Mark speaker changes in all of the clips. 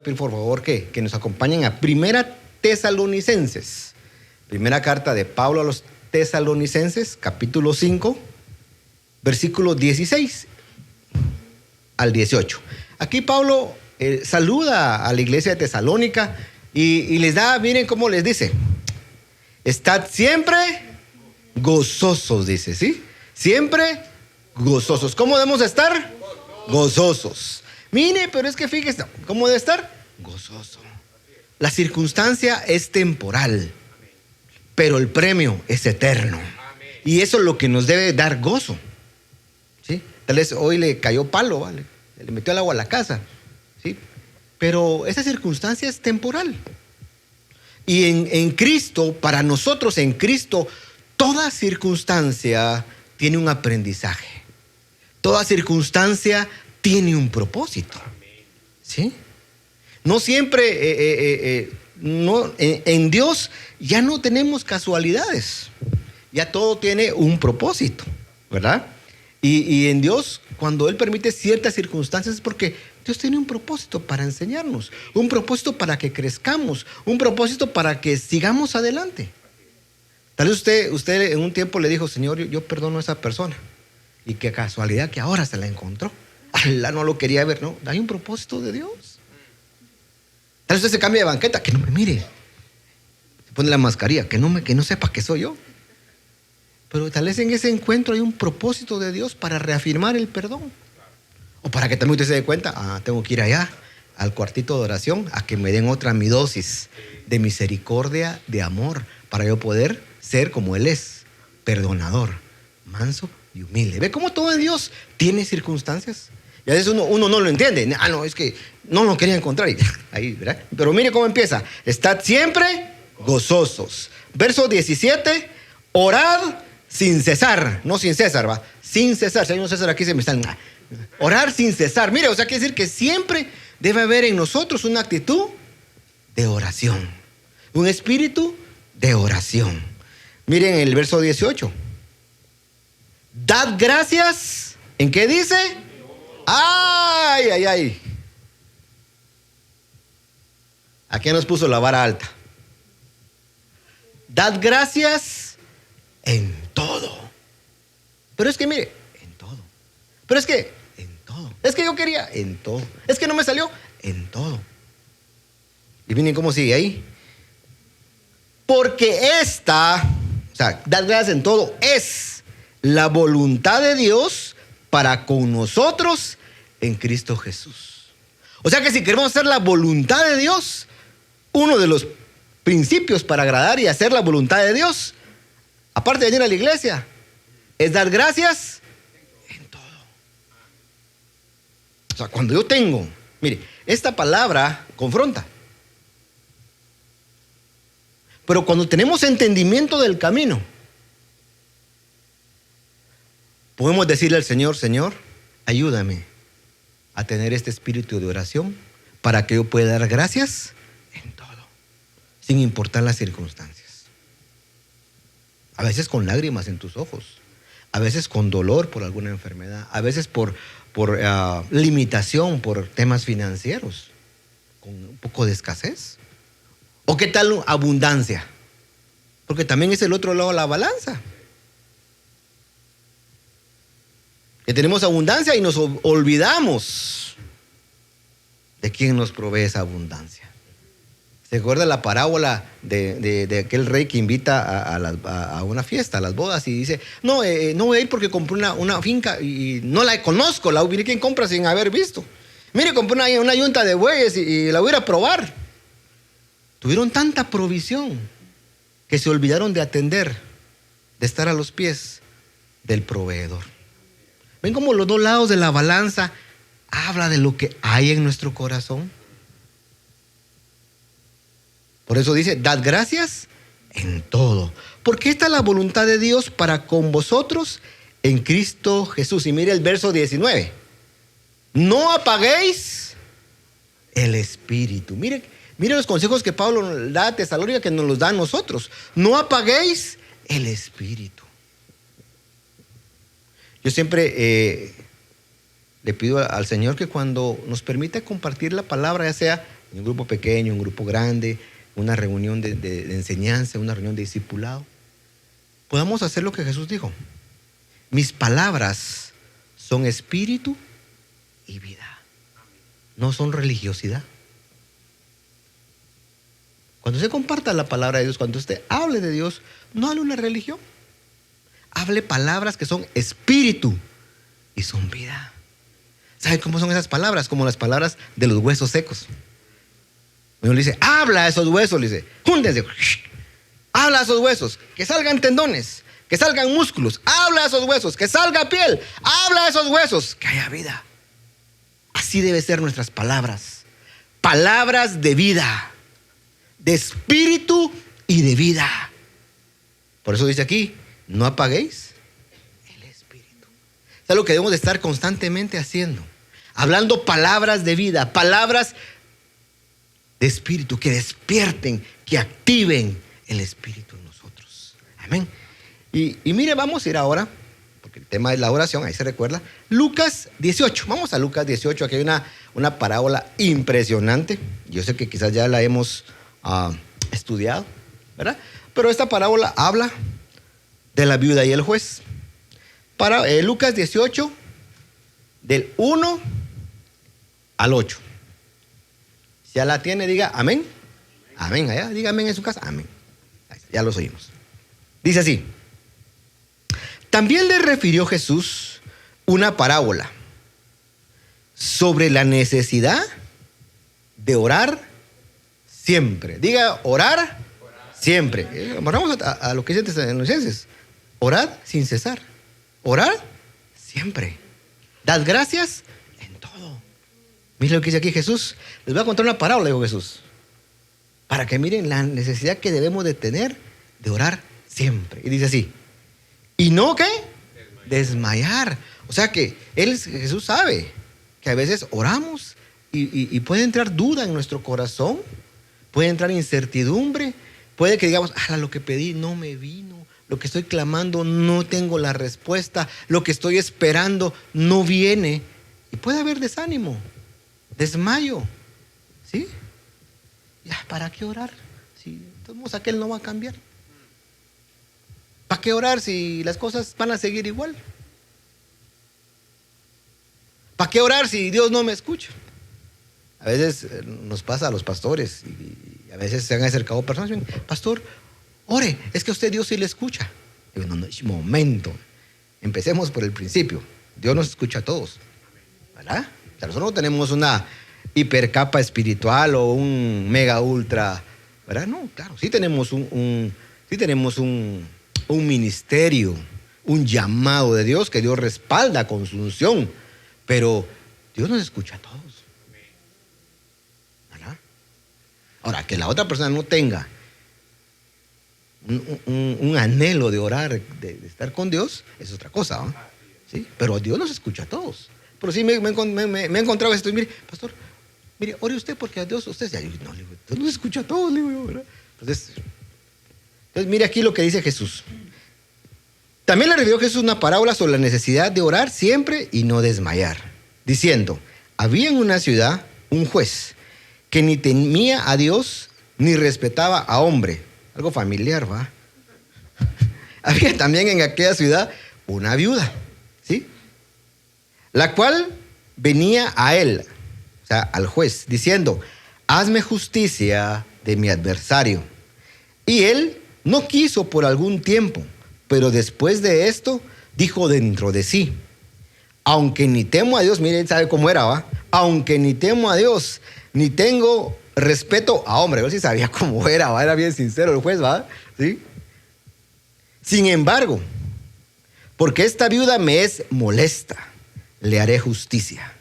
Speaker 1: pedir por favor que nos acompañen a Primera Tesalonicenses. Primera carta de Pablo a los Tesalonicenses, capítulo 5, versículos 16 al 18. Aquí Pablo saluda a la iglesia de Tesalónica y les da, miren cómo les dice: estad siempre gozosos, dice, ¿sí? Siempre gozosos. ¿Cómo debemos estar? Gozosos. Mire, pero es que fíjese, ¿cómo debe estar? Gozoso. La circunstancia es temporal, pero el premio es eterno. Y eso es lo que nos debe dar gozo, ¿sí? Tal vez hoy le cayó palo, ¿vale? Le metió el agua a la casa, ¿sí? Pero esa circunstancia es temporal. Y en Cristo, para nosotros en Cristo, toda circunstancia tiene un aprendizaje. Toda circunstancia tiene un propósito, ¿sí? No siempre, en Dios ya no tenemos casualidades. Ya todo tiene un propósito, ¿verdad? Y en Dios, cuando Él permite ciertas circunstancias, es porque Dios tiene un propósito para enseñarnos, un propósito para que crezcamos, un propósito para que sigamos adelante. Tal vez usted en un tiempo le dijo: Señor, yo perdono a esa persona. Y qué casualidad que ahora se la encontró. Allah no lo quería ver, ¿no? Hay un propósito de Dios. Tal vez usted se cambia de banqueta, que no me mire. Se pone la mascarilla, que no sepa que soy yo. Pero tal vez en ese encuentro hay un propósito de Dios para reafirmar el perdón. O para que también usted se dé cuenta: tengo que ir allá al cuartito de oración a que me den otra mi dosis de misericordia, de amor, para yo poder ser como Él es, perdonador, manso y humilde. ¿Ve cómo todo en Dios tiene circunstancias? Y a veces uno no lo entiende. No, es que no lo quería encontrar. Ahí, ¿verdad? Pero mire cómo empieza: estad siempre gozosos. Verso 17: orad sin cesar. No sin César, va. Sin cesar. Si hay un César aquí, se me están. Orar sin cesar. Mire, o sea, quiere decir que siempre debe haber en nosotros una actitud de oración, un espíritu de oración. Miren el verso 18: dad gracias. ¿En qué dice? Ay. Aquí nos puso la vara alta. Dad gracias en todo. Pero es que mire, en todo. Pero es que en todo. Es que yo quería en todo. Es que no me salió en todo. Y miren cómo sigue ahí. Porque dad gracias en todo, es la voluntad de Dios para con nosotros en Cristo Jesús. O sea que si queremos hacer la voluntad de Dios, uno de los principios para agradar y hacer la voluntad de Dios, aparte de venir a la iglesia, es dar gracias en todo. O sea, cuando yo tengo, mire, esta palabra confronta. Pero cuando tenemos entendimiento del camino, podemos decirle al Señor: Señor, ayúdame a tener este espíritu de oración para que yo pueda dar gracias en todo, sin importar las circunstancias. A veces con lágrimas en tus ojos, a veces con dolor por alguna enfermedad, a veces por limitación, por temas financieros, con un poco de escasez. ¿O qué tal abundancia? Porque también es el otro lado de la balanza. Que tenemos abundancia y nos olvidamos de quién nos provee esa abundancia. ¿Se acuerda la parábola de aquel rey que invita a una fiesta, a las bodas, y dice: no voy a ir porque compré una finca y no la conozco, la hubiera quien compra sin haber visto. Mire, compré una yunta de bueyes y la voy a ir a probar. Tuvieron tanta provisión que se olvidaron de atender, de estar a los pies del proveedor. ¿Ven cómo los dos lados de la balanza habla de lo que hay en nuestro corazón? Por eso dice: dad gracias en todo, porque esta es la voluntad de Dios para con vosotros en Cristo Jesús. Y mire el verso 19: no apaguéis el espíritu. Mire los consejos que Pablo da a Tesalónica, que nos los da a nosotros. No apaguéis el espíritu. Yo siempre le pido al Señor que cuando nos permita compartir la palabra, ya sea en un grupo pequeño, en un grupo grande, una reunión de enseñanza, una reunión de discipulado, podamos hacer lo que Jesús dijo. Mis palabras son espíritu y vida. No son religiosidad. Cuando usted comparta la palabra de Dios, cuando usted hable de Dios, no hable una religión. Hable palabras que son espíritu y son vida. ¿Sabe cómo son esas palabras? Como las palabras de los huesos secos. Uno le dice, habla a esos huesos, le dice, júntense. Habla a esos huesos, que salgan tendones, que salgan músculos. Habla a esos huesos, que salga piel. Habla a esos huesos, que haya vida. Así deben ser nuestras palabras. Palabras de vida, de espíritu y de vida. Por eso dice aquí, no apaguéis el espíritu. Es algo que debemos de estar constantemente haciendo. Hablando palabras de vida, palabras de espíritu, que despierten, que activen el espíritu en nosotros. Amén. Y mire, vamos a ir ahora, porque el tema es la oración, ahí se recuerda, Lucas 18. Vamos a Lucas 18, aquí hay una parábola impresionante. Yo sé que quizás ya la hemos estudiado, ¿verdad? Pero esta parábola habla de la viuda y el juez. Lucas 18, del 1 al 8. Si ya la tiene, diga amén. Amén. Allá, diga amén en su casa. Amén. Ya los oímos. Dice así. También le refirió Jesús una parábola sobre la necesidad de orar siempre. Diga, orar siempre. Vamos a lo que dice Tesalonicenses. Orad sin cesar. Orad siempre. Dad gracias en todo. Miren lo que dice aquí Jesús. Les voy a contar una parábola, dijo Jesús, para que miren la necesidad que debemos de tener de orar siempre. Y dice así. ¿Y no qué? Desmayar. O sea que Jesús sabe que a veces oramos y puede entrar duda en nuestro corazón, puede entrar incertidumbre, puede que digamos, lo que pedí no me vino, lo que estoy clamando no tengo la respuesta, lo que estoy esperando no viene. Y puede haber desánimo, desmayo, ¿sí? Ya, ¿para qué orar? Si todos aquel no va a cambiar. ¿Para qué orar si las cosas van a seguir igual? ¿Para qué orar si Dios no me escucha? A veces nos pasa a los pastores y a veces se han acercado personas y dicen, pastor, ore, es que a usted Dios sí le escucha. Digo, no, momento, empecemos por el principio. Dios nos escucha a todos, ¿verdad? O sea, nosotros no tenemos una hipercapa espiritual o un mega ultra, ¿verdad? No, claro, sí tenemos un ministerio, un llamado de Dios que Dios respalda con su unción, pero Dios nos escucha a todos, ¿verdad? Ahora, que la otra persona no tenga un anhelo de orar, de estar con Dios, es otra cosa, ¿no? ¿Sí? Pero Dios nos escucha a todos. Pero sí me he encontrado esto, y mire, pastor, mire, ore usted porque a Dios, usted ya, no, le digo, Dios nos escucha a todos, le digo yo, ¿verdad? Entonces, mire aquí lo que dice Jesús. También le refirió Jesús una parábola sobre la necesidad de orar siempre y no desmayar, diciendo, había en una ciudad un juez que ni temía a Dios ni respetaba a hombre. Algo familiar, ¿va? Había también en aquella ciudad una viuda, ¿sí? La cual venía a él, o sea, al juez, diciendo, hazme justicia de mi adversario. Y él no quiso por algún tiempo, pero después de esto dijo dentro de sí, aunque ni temo a Dios, mire, él sabe cómo era, ¿va? Aunque ni temo a Dios, ni tengo respeto a hombre. Él sí sabía cómo era, ¿va? Era bien sincero el juez, ¿va? ¿Sí? Sin embargo, porque esta viuda me es molesta, le haré justicia.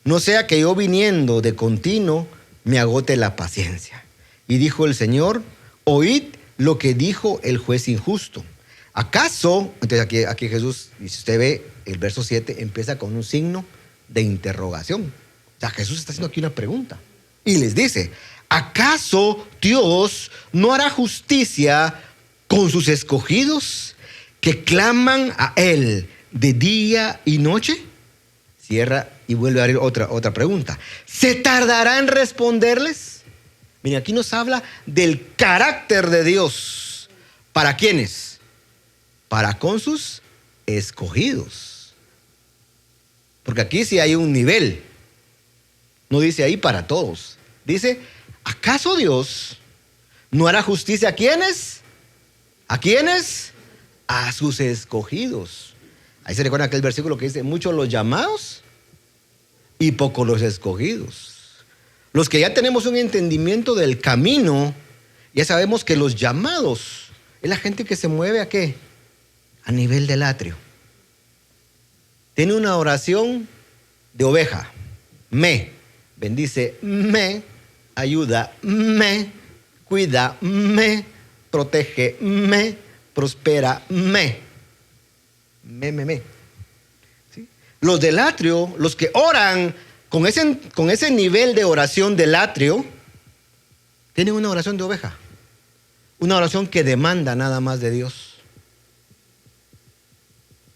Speaker 1: No sea que yo viniendo de continuo me agote la paciencia. Y dijo el Señor, oíd lo que dijo el juez injusto. ¿Acaso? Entonces aquí Jesús, y si usted ve el verso 7, empieza con un signo de interrogación. O sea, Jesús está haciendo aquí una pregunta. Y les dice, ¿acaso Dios no hará justicia con sus escogidos que claman a Él de día y noche? Cierra y vuelve a abrir otra pregunta. ¿Se tardará en responderles? Miren, aquí nos habla del carácter de Dios. ¿Para quiénes? Para con sus escogidos. Porque aquí sí hay un nivel. No dice ahí para todos. Dice, ¿acaso Dios no hará justicia a quiénes? ¿A quiénes? A sus escogidos. Ahí se recuerda aquel versículo que dice, muchos los llamados y pocos los escogidos. Los que ya tenemos un entendimiento del camino, ya sabemos que los llamados es la gente que se mueve ¿a qué? A nivel del atrio. Tiene una oración de oveja. Me bendice, me ayuda, me cuida, me protege, me prospera, me. ¿Sí? Los del atrio, los que oran con ese nivel de oración del atrio, tienen una oración de oveja. Una oración que demanda nada más de Dios.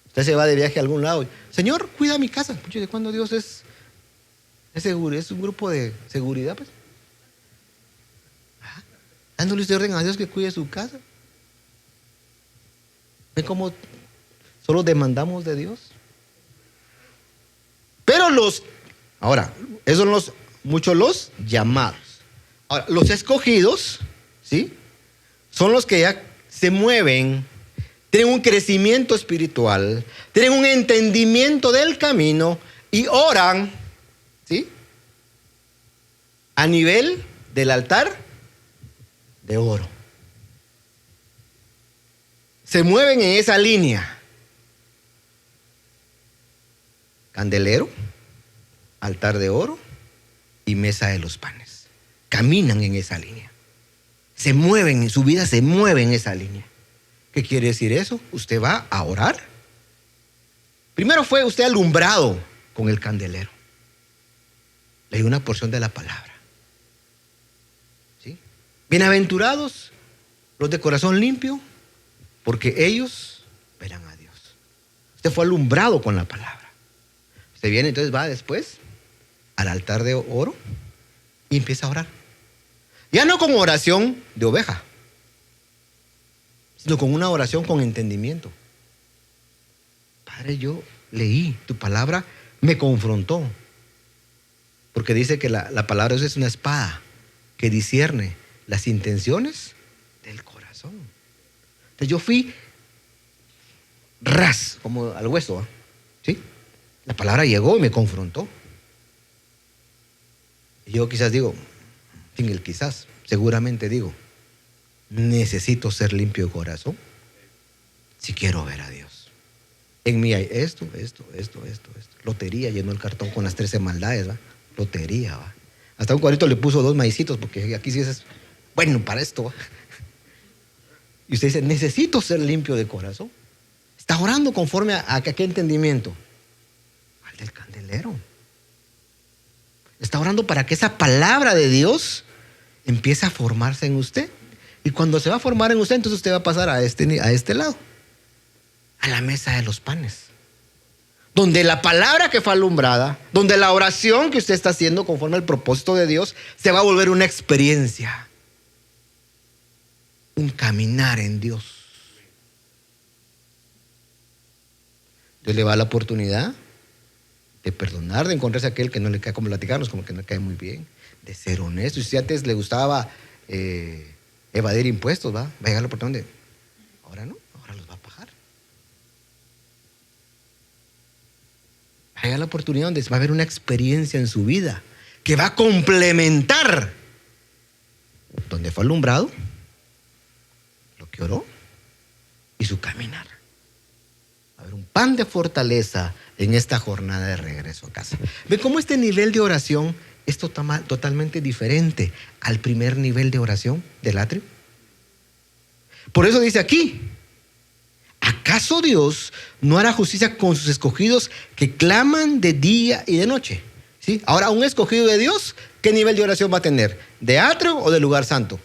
Speaker 1: Usted se va de viaje a algún lado. Señor, cuida mi casa. ¿De cuándo Dios es seguro? Es un grupo de seguridad, pues. Dándole usted orden a Dios que cuide su casa. ¿Ven cómo solo demandamos de Dios? Pero ahora, esos son muchos los llamados. Ahora, los escogidos, ¿sí? Son los que ya se mueven, tienen un crecimiento espiritual, tienen un entendimiento del camino y oran, ¿sí? A nivel del altar de oro. Se mueven en esa línea. Candelero, altar de oro y mesa de los panes. Caminan en esa línea. Se mueven, en su vida se mueve en esa línea. ¿Qué quiere decir eso? Usted va a orar. Primero fue usted alumbrado con el candelero. Leí una porción de la palabra. ¿Sí? Bienaventurados los de corazón limpio, porque ellos verán a Dios. Usted fue alumbrado con la palabra. Usted viene, entonces va después al altar de oro y empieza a orar. Ya no con oración de oveja, sino con una oración con entendimiento. Padre, yo leí tu palabra, me confrontó. Porque dice que la palabra es una espada que discierne las intenciones del corazón. Entonces yo fui como al hueso, ¿sí? La palabra llegó y me confrontó. Y yo quizás digo, seguramente digo, necesito ser limpio de corazón si quiero ver a Dios. En mí hay esto. Lotería, llenó el cartón con las 13 maldades, ¿va? Lotería, ¿va? Hasta un cuadrito le puso 2 maicitos, porque aquí sí es bueno para esto, ¿va? Y usted dice, necesito ser limpio de corazón. Está orando conforme a qué entendimiento. Al del candelero. Está orando para que esa palabra de Dios empiece a formarse en usted. Y cuando se va a formar en usted, entonces usted va a pasar a este lado, a la mesa de los panes, donde la palabra que fue alumbrada, donde la oración que usted está haciendo conforme al propósito de Dios, se va a volver una experiencia, un caminar en Dios. Dios le va a la oportunidad de perdonar, de encontrarse a aquel que no le cae, como platicarnos, como que no le cae muy bien, de ser honesto. Y si antes le gustaba evadir impuestos, va a llegar la oportunidad de, ahora no, ahora los va a pagar. Va a llegar la oportunidad donde va a haber una experiencia en su vida que va a complementar donde fue alumbrado, lo que oró y su caminar. Va a haber un pan de fortaleza en esta jornada de regreso a casa. ¿Ve cómo este nivel de oración es totalmente diferente al primer nivel de oración del atrio? Por eso dice aquí, ¿acaso Dios no hará justicia con sus escogidos que claman de día y de noche? ¿Sí? Ahora, un escogido de Dios, ¿qué nivel de oración va a tener? ¿De atrio o de lugar santo?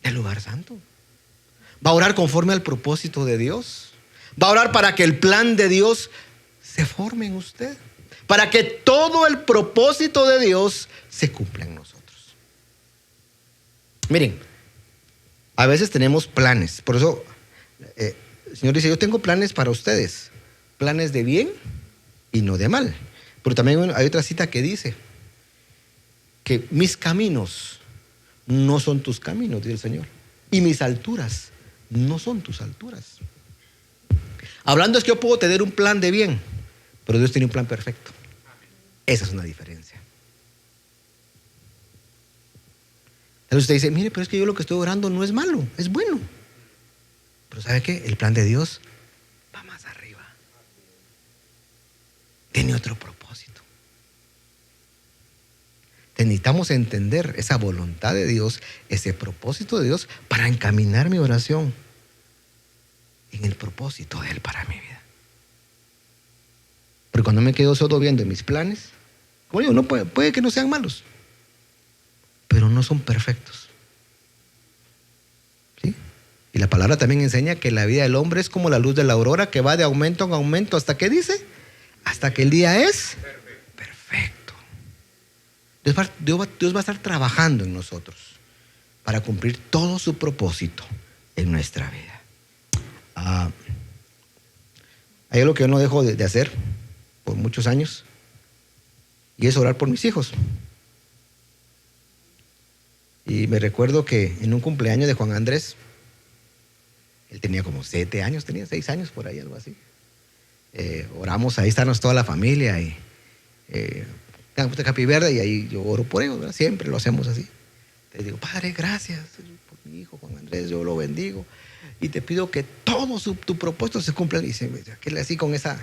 Speaker 1: De lugar santo. ¿Va a orar conforme al propósito de Dios? ¿Va a orar para que el plan de Dios se forme en usted? Para que todo el propósito de Dios se cumpla en nosotros. Miren, a veces tenemos planes. Por eso el Señor dice, yo tengo planes para ustedes. Planes de bien y no de mal. Pero también hay otra cita que dice que mis caminos no son tus caminos, dice el Señor. Y mis alturas no son tus alturas. Hablando es que yo puedo tener un plan de bien, pero Dios tiene un plan perfecto. Esa es una diferencia. Entonces usted dice, mire, pero es que yo lo que estoy orando no es malo, es bueno. Pero ¿sabe qué? El plan de Dios va más arriba. Tiene otro propósito. Necesitamos entender esa voluntad de Dios, ese propósito de Dios para encaminar mi oración en el propósito de Él para mi vida. Porque cuando me quedo solo viendo mis planes, como digo, no puede que no sean malos, pero no son perfectos. ¿Sí? Y la palabra también enseña que la vida del hombre es como la luz de la aurora que va de aumento en aumento hasta que dice, hasta que el día es perfecto. Dios va a estar trabajando en nosotros para cumplir todo su propósito en nuestra vida. Hay algo que yo no dejo de hacer por muchos años y es orar por mis hijos. Y me recuerdo que en un cumpleaños de Juan Andrés, él tenía como 7 años, tenía 6 años por ahí, algo así. Oramos, ahí estábamos toda la familia y Capi Verde, y ahí yo oro por ellos, ¿verdad? Siempre lo hacemos así. Te digo, Padre, gracias por mi hijo Juan Andrés, yo lo bendigo y te pido que todo tu propósito se cumpla. Y se me queda así con esa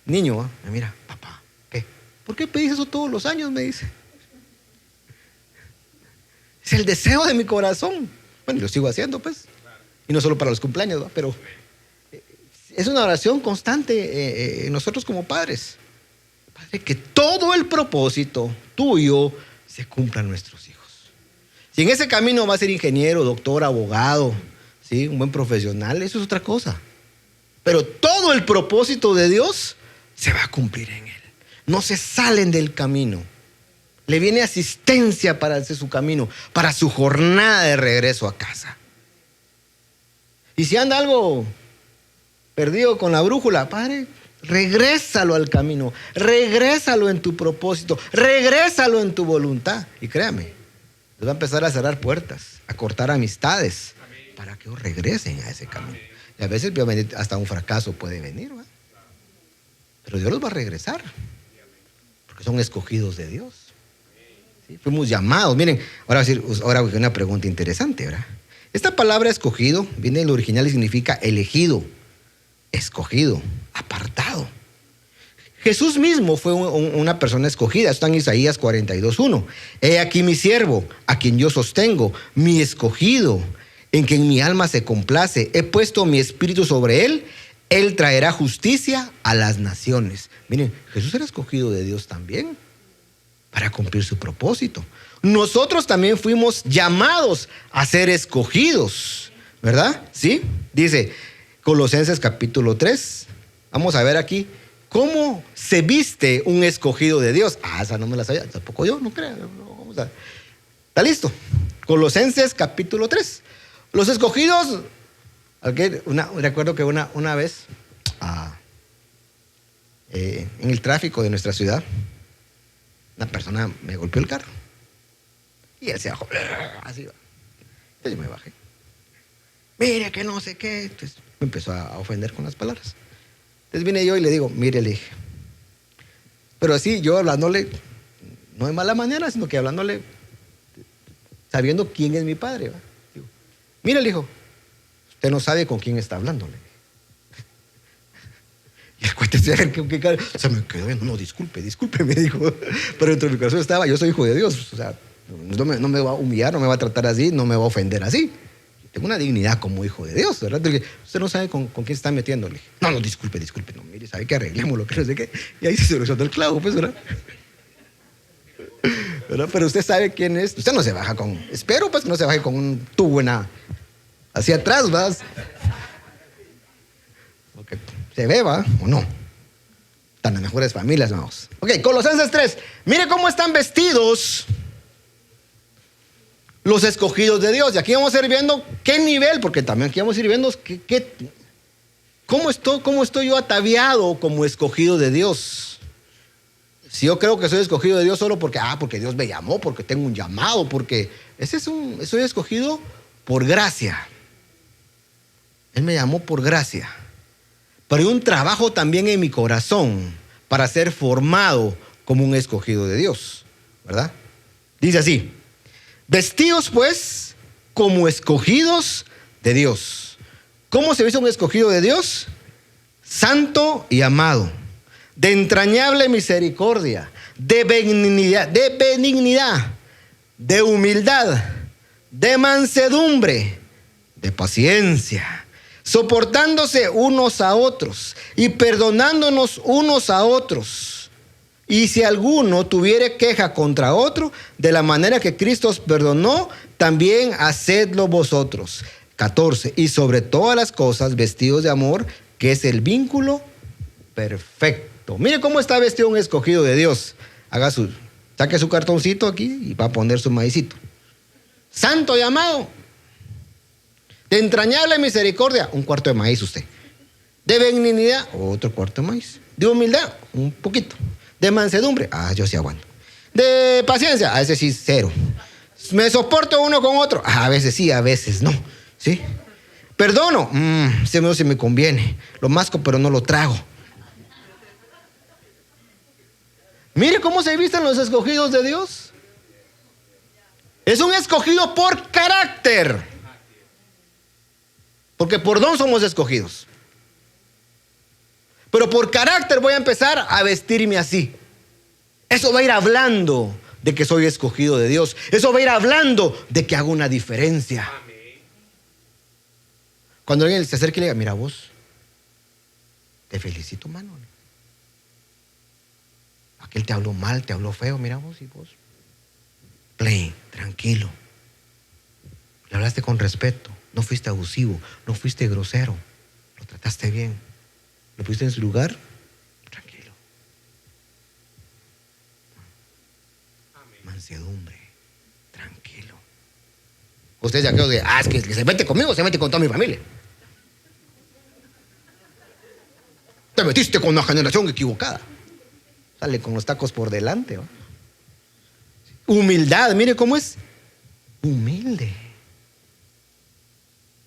Speaker 1: niño, ¿eh? Me mira, papá, ¿qué? ¿Por qué pedís eso todos los años? Me dice. Es el deseo de mi corazón. Bueno, lo sigo haciendo, pues. Y no solo para los cumpleaños, ¿no? Pero es una oración constante nosotros como padres. Padre, que todo el propósito tuyo se cumpla en nuestros hijos. Si en ese camino va a ser ingeniero, doctor, abogado, ¿sí? Un buen profesional, eso es otra cosa. Pero todo el propósito de Dios se va a cumplir en él. No se salen del camino. Le viene asistencia para hacer su camino, para su jornada de regreso a casa. Y si anda algo perdido con la brújula, Padre, regrésalo al camino, regrésalo en tu propósito, regrésalo en tu voluntad. Y créame, les va a empezar a cerrar puertas, a cortar amistades, para que regresen a ese camino. Y a veces hasta un fracaso puede venir, ¿verdad? Pero Dios los va a regresar, porque son escogidos de Dios. ¿Sí? Fuimos llamados. Miren, ahora una pregunta interesante, ¿verdad? Esta palabra escogido viene del original y significa elegido, escogido, apartado. Jesús mismo fue una persona escogida. Está en Isaías 42:1. He aquí mi siervo, a quien yo sostengo, mi escogido, en quien mi alma se complace. He puesto mi espíritu sobre él. Él traerá justicia a las naciones. Miren, Jesús era escogido de Dios también para cumplir su propósito. Nosotros también fuimos llamados a ser escogidos, ¿verdad? ¿Sí? Dice Colosenses capítulo 3. Vamos a ver aquí cómo se viste un escogido de Dios. Esa no me la sabía, tampoco yo, no creo. Vamos a ver. ¿Está listo? Colosenses capítulo 3. Los escogidos, recuerdo que una vez en el tráfico de nuestra ciudad, una persona me golpeó el carro y él se bajó, así va. Entonces yo me bajé. Mire que no sé qué. Entonces me empezó a ofender con las palabras. Entonces vine yo y le digo, mire, le dije, pero así yo hablándole, no de mala manera, sino que hablándole sabiendo quién es mi padre, ¿va? Digo, mire, le dijo, usted no sabe con quién está hablándole. Y el cuate se me quedó viendo, no, disculpe, me dijo. Pero dentro de mi corazón estaba, yo soy hijo de Dios, o sea, no me va a humillar, no me va a tratar así, no me va a ofender así. Tengo una dignidad como hijo de Dios, ¿verdad? Porque usted no sabe con quién se está metiendo. Le dije, no, disculpe, no, mire, sabe que arreglemos lo que no sé qué. Y ahí se solucionó el clavo, pues, ¿verdad? Pero usted sabe quién es. Usted no se baja espero pues que no se baje con un tubo hacia atrás, ¿verdad? Porque se ve, ¿va? ¿O no? Están las mejores familias, vamos. Ok, Colosenses 3. Mire cómo están vestidos los escogidos de Dios. Y aquí vamos a ir viendo qué nivel, porque también aquí vamos a ir viendo cómo estoy yo ataviado como escogido de Dios. Si yo creo que soy escogido de Dios solo porque Dios me llamó, porque tengo un llamado, porque soy escogido por gracia. Él me llamó por gracia. Pero hay un trabajo también en mi corazón para ser formado como un escogido de Dios, ¿verdad? Dice así: vestidos pues como escogidos de Dios. ¿Cómo se viste un escogido de Dios? Santo y amado, de entrañable misericordia, de benignidad, de humildad, de mansedumbre, de paciencia, soportándose unos a otros y perdonándonos unos a otros. Y si alguno tuviere queja contra otro, de la manera que Cristo os perdonó, también hacedlo vosotros. 14. Y sobre todas las cosas, vestidos de amor, que es el vínculo perfecto. Mire cómo está vestido un escogido de Dios. Saque su cartoncito aquí y va a poner su maicito. Santo y amado, de entrañable misericordia, un cuarto de maíz usted. De benignidad, otro cuarto de maíz. De humildad, un poquito. De mansedumbre, yo sí aguanto. De paciencia, a veces sí, cero. Me soporto uno con otro, a veces sí, a veces no. ¿Sí? Perdono, se me conviene. Lo masco, pero no lo trago. Mire cómo se visten los escogidos de Dios. Es un escogido por carácter. Porque por don somos escogidos. Pero por carácter voy a empezar a vestirme así. Eso va a ir hablando de que soy escogido de Dios. Eso va a ir hablando de que hago una diferencia. Cuando alguien se acerque y le diga: mira vos, te felicito, mano. Aquel te habló mal, te habló feo, mira vos, y vos. Plain, tranquilo. Le hablaste con respeto, no fuiste abusivo, no fuiste grosero, lo trataste bien, lo pusiste en su lugar, tranquilo. Mansedumbre, tranquilo. Ustedes ya creo que, es que se mete conmigo, se mete con toda mi familia. Te metiste con una generación equivocada. Sale con los tacos por delante, ¿va? Humildad, mire cómo es. Humilde.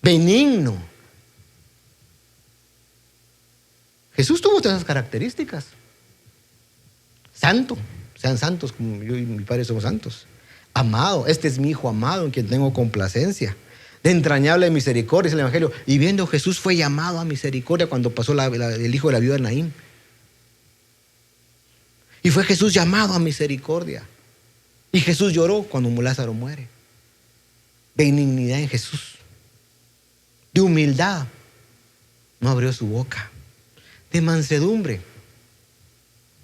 Speaker 1: Benigno. Jesús tuvo todas esas características. Santo. Sean santos como yo y mi Padre somos santos. Amado. Este es mi Hijo amado en quien tengo complacencia. De entrañable misericordia, es el Evangelio. Y viendo Jesús fue llamado a misericordia cuando pasó el hijo de la viuda de Naín. Y fue Jesús llamado a misericordia. Y Jesús lloró cuando Lázaro muere. Benignidad en Jesús. De humildad. No abrió su boca. De mansedumbre.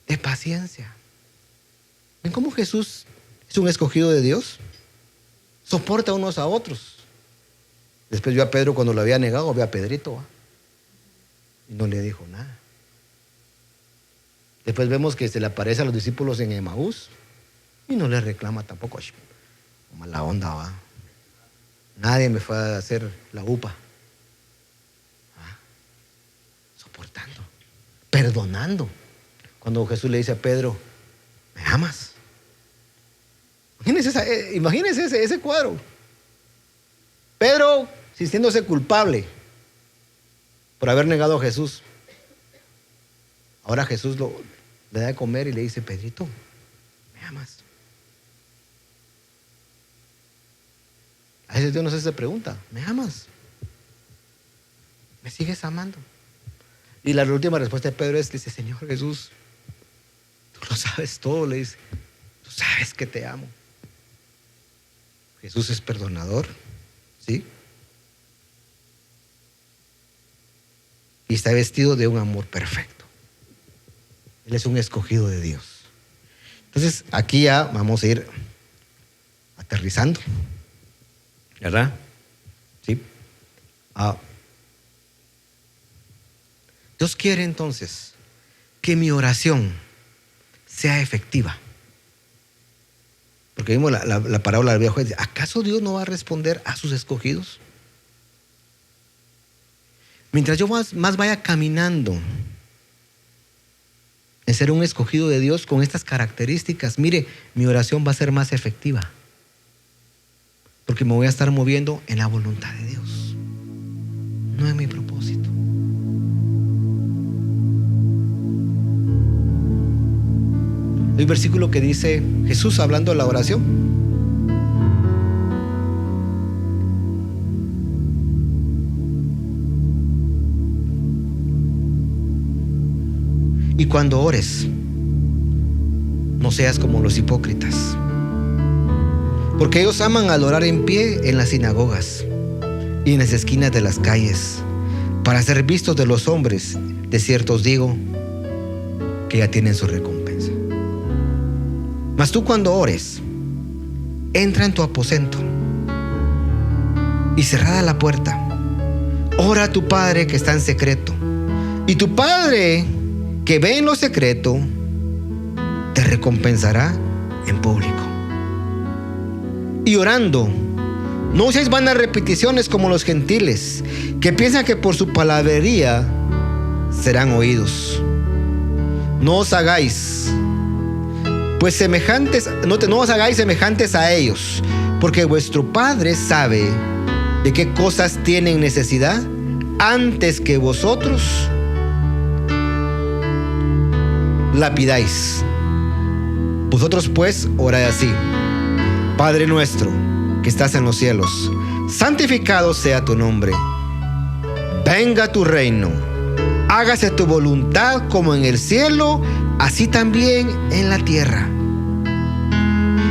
Speaker 1: De paciencia. ¿Ven cómo Jesús es un escogido de Dios? Soporta unos a otros. Después vio a Pedro cuando lo había negado, vio a Pedrito, ¿va? Y no le dijo nada. Después vemos que se le aparece a los discípulos en Emaús y no le reclama tampoco. Mala onda, ¿va? Nadie me fue a hacer la upa. Soportando, perdonando. Cuando Jesús le dice a Pedro: ¿me amas? Imagínense ese cuadro. Pedro sintiéndose culpable por haber negado a Jesús. Ahora Jesús le da de comer y le dice: Pedrito, ¿me amas? A veces Dios nos hace pregunta: ¿me amas? ¿Me sigues amando? Y la última respuesta de Pedro dice: Señor Jesús, tú lo sabes todo, le dice. Tú sabes que te amo. Jesús es perdonador, ¿sí? Y está vestido de un amor perfecto. Él es un escogido de Dios. Entonces, aquí ya vamos a ir aterrizando, ¿verdad? ¿Sí? Dios quiere entonces que mi oración sea efectiva. Porque vimos la parábola del viejo juez. ¿Acaso Dios no va a responder a sus escogidos? Mientras yo más vaya caminando en ser un escogido de Dios con estas características, mire, mi oración va a ser más efectiva. Porque me voy a estar moviendo en la voluntad de Dios, no en mi propósito. Hay un versículo que dice Jesús hablando de la oración. Y cuando ores, no seas como los hipócritas, porque ellos aman al orar en pie en las sinagogas y en las esquinas de las calles, para ser vistos de los hombres. De cierto os digo que ya tienen su recompensa. Mas tú, cuando ores, entra en tu aposento y cerrada la puerta, ora a tu Padre que está en secreto, y tu Padre que ve en lo secreto te recompensará en público. Y orando, no uséis vanas repeticiones como los gentiles, que piensan que por su palabrería serán oídos. No os hagáis pues semejantes, no os hagáis semejantes a ellos, porque vuestro Padre sabe de qué cosas tienen necesidad antes que vosotros la pidáis. Vosotros pues orad así: Padre nuestro que estás en los cielos, santificado sea tu nombre. Venga tu reino. Hágase tu voluntad como en el cielo, así también en la tierra.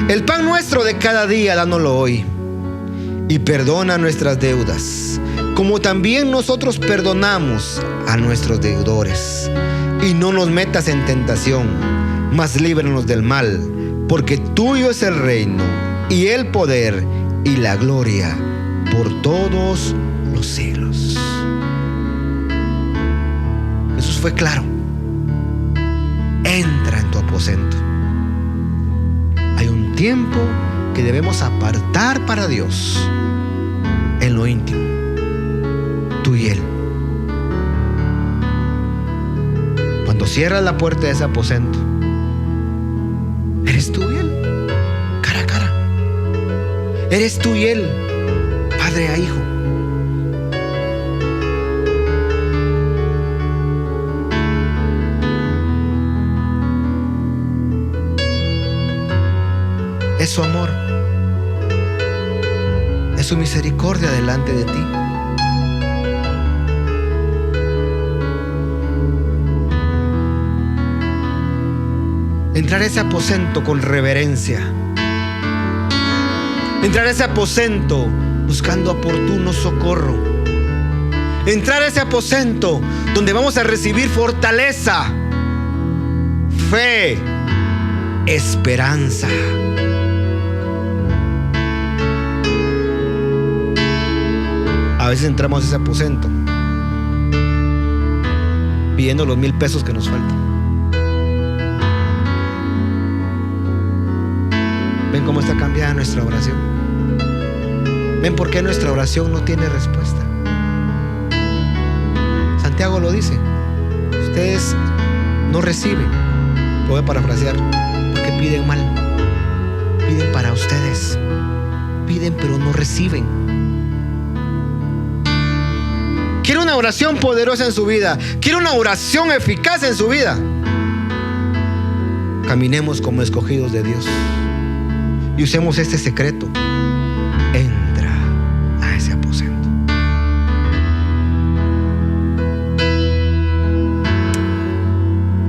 Speaker 1: El pan nuestro de cada día, dánoslo hoy. Y perdona nuestras deudas, como también nosotros perdonamos a nuestros deudores. Y no nos metas en tentación, mas líbranos del mal, porque tuyo es el reino, y el poder, y la gloria, por todos los siglos. Jesús fue claro: entra en tu aposento. Hay un tiempo que debemos apartar para Dios, en lo íntimo, tú y Él. Cuando cierras la puerta de ese aposento, eres tú y Él, cara a cara. Eres tú y Él, padre a hijo. Es su amor, es su misericordia delante de ti. Entrar a ese aposento con reverencia. Entrar a ese aposento buscando oportuno socorro. Entrar a ese aposento donde vamos a recibir fortaleza, fe, esperanza. A veces entramos a ese aposento pidiendo los 1,000 pesos que nos faltan. ¿Ven cómo está cambiada nuestra oración? ¿Ven por qué nuestra oración no tiene respuesta? Santiago lo dice: ustedes no reciben, lo voy a parafrasear, porque piden mal. Piden para ustedes, piden pero no reciben. Quiere una oración poderosa en su vida, quiere una oración eficaz en su vida. Caminemos como escogidos de Dios y usemos este secreto: entra a ese aposento.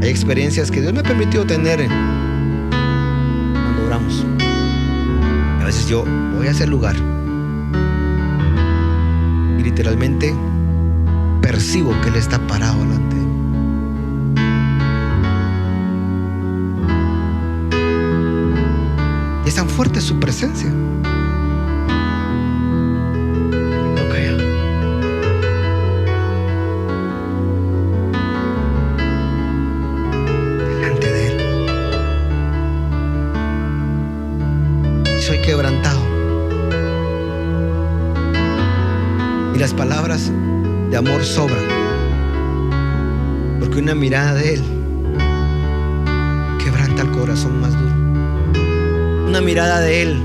Speaker 1: Hay experiencias que Dios me ha permitido tener cuando oramos. A veces yo voy a ese lugar y literalmente percibo que Él está parado delante de mí. Es tan fuerte su presencia. Delante de Él. Y las palabras de amor sobran, porque una mirada de Él quebranta el corazón más duro. Una mirada de Él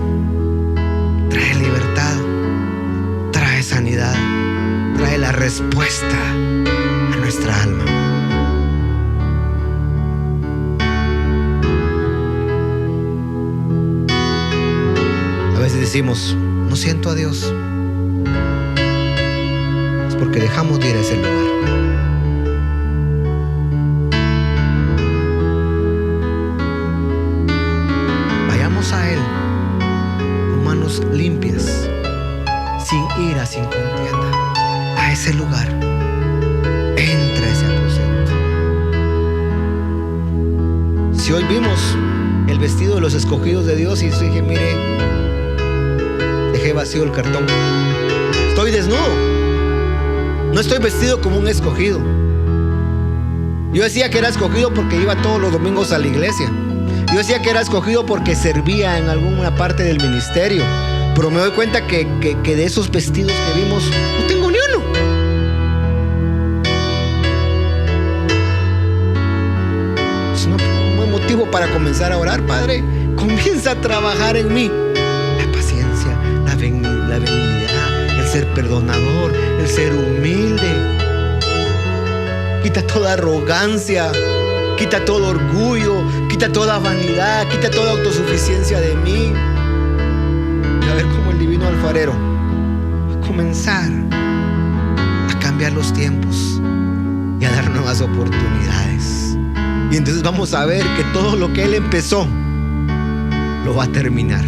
Speaker 1: trae libertad, trae sanidad, trae la respuesta a nuestra alma. A veces decimos, no siento a Dios. Es porque dejamos de ir a ese lugar. Vayamos a Él con manos limpias, sin ira, sin contienda, a ese lugar. Entra a ese aposento. Si hoy vimos el vestido de los escogidos de Dios y dije, mire, dejé vacío el cartón, estoy desnudo, no estoy vestido como un escogido. Yo decía que era escogido porque iba todos los domingos a la iglesia. Yo decía que era escogido porque servía en alguna parte del ministerio. Pero me doy cuenta que de esos vestidos que vimos no tengo ni uno. Es un buen motivo para comenzar a orar. Padre, comienza a trabajar en mí la paciencia, la benignidad, el ser perdonador, el ser humilde. Quita toda arrogancia, quita todo orgullo, quita toda vanidad, quita toda autosuficiencia de mí. Y a ver cómo el divino alfarero va a comenzar a cambiar los tiempos y a dar nuevas oportunidades. Y entonces vamos a ver que todo lo que Él empezó lo va a terminar,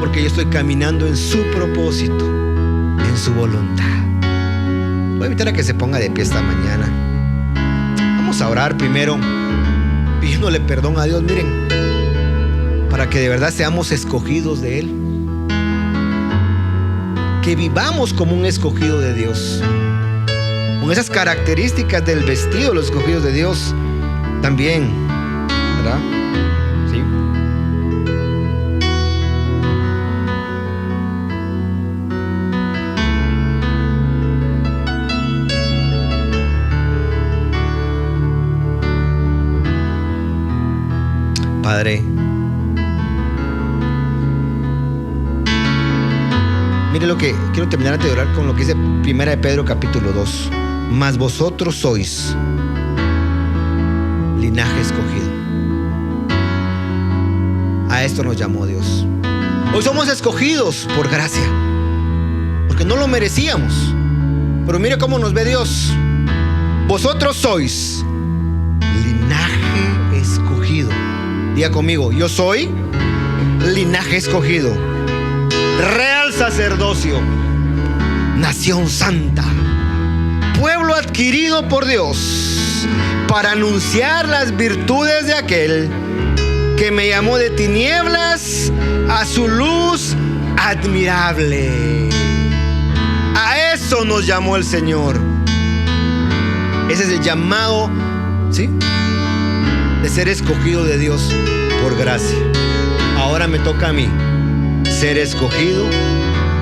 Speaker 1: porque yo estoy caminando en su propósito, en su voluntad. Voy a invitar a que se ponga de pie esta mañana. Vamos a orar primero pidiéndole perdón a Dios, miren, para que de verdad seamos escogidos de Él, que vivamos como un escogido de Dios, con esas características del vestido de los escogidos de Dios también, ¿verdad? Sí. Padre, mire lo que quiero terminar de orar con lo que dice 1 de Pedro capítulo 2. Mas vosotros sois linaje escogido. A esto nos llamó Dios. Hoy somos escogidos por gracia, porque no lo merecíamos. Pero mire cómo nos ve Dios. Vosotros sois linaje escogido. Diga conmigo, yo soy linaje escogido, real sacerdocio, nación santa, pueblo adquirido por Dios, para anunciar las virtudes de aquel que me llamó de tinieblas a su luz admirable. A eso nos llamó el Señor. Ese es el llamado, ¿sí?, de ser escogido de Dios por gracia. Ahora me toca a mí ser escogido,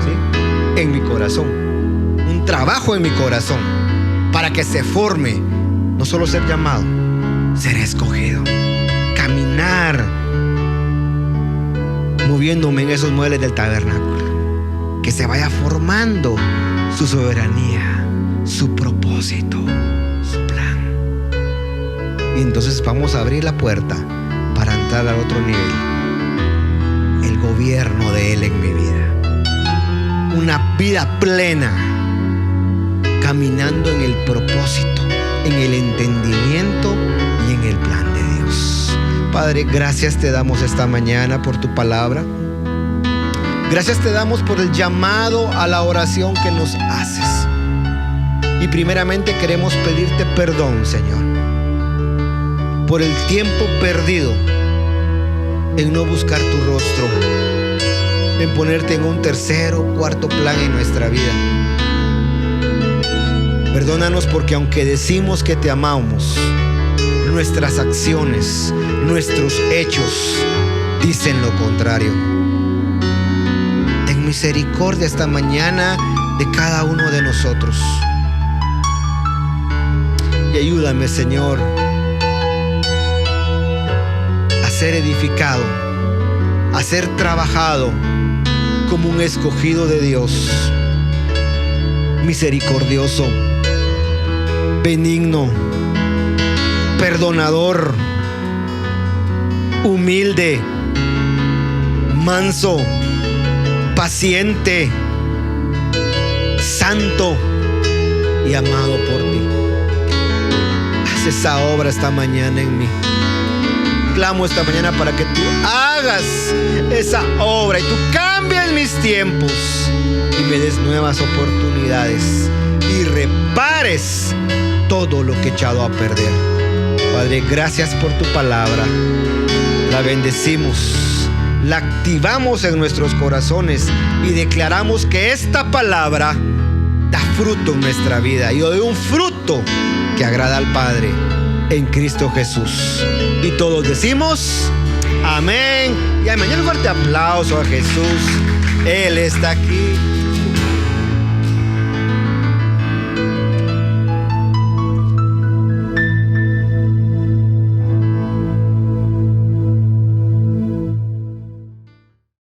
Speaker 1: ¿sí?, en mi corazón. Un trabajo en mi corazón para que se forme, no solo ser llamado, ser escogido. Caminar moviéndome en esos muebles del tabernáculo. Que se vaya formando su soberanía, su propósito, su plan. Y entonces vamos a abrir la puerta para entrar al otro nivel. El gobierno de Él en mi vida. Una vida plena, caminando en el propósito, en el entendimiento y en el plan de Dios. Padre, gracias te damos esta mañana por tu palabra. Gracias te damos por el llamado a la oración que nos haces. Y primeramente queremos pedirte perdón, Señor, por el tiempo perdido en no buscar tu rostro, en ponerte en un tercer o cuarto plan en nuestra vida. Perdónanos porque aunque decimos que te amamos, nuestras acciones, nuestros hechos dicen lo contrario. Ten misericordia esta mañana de cada uno de nosotros. Y ayúdame, Señor, a ser edificado, a ser trabajado como un escogido de Dios, misericordioso, benigno, perdonador, humilde, manso, paciente, santo y amado por ti. Haz esa obra esta mañana en mí. Clamo esta mañana para que tú hagas esa obra y tú cambies mis tiempos y me des nuevas oportunidades y repares todo lo que he echado a perder. Padre, gracias por tu palabra. La bendecimos, la activamos en nuestros corazones y declaramos que esta palabra da fruto en nuestra vida, y doy un fruto que agrada al Padre en Cristo Jesús. Y todos decimos amén y amén. Y un fuerte aplauso a Jesús. Él está aquí.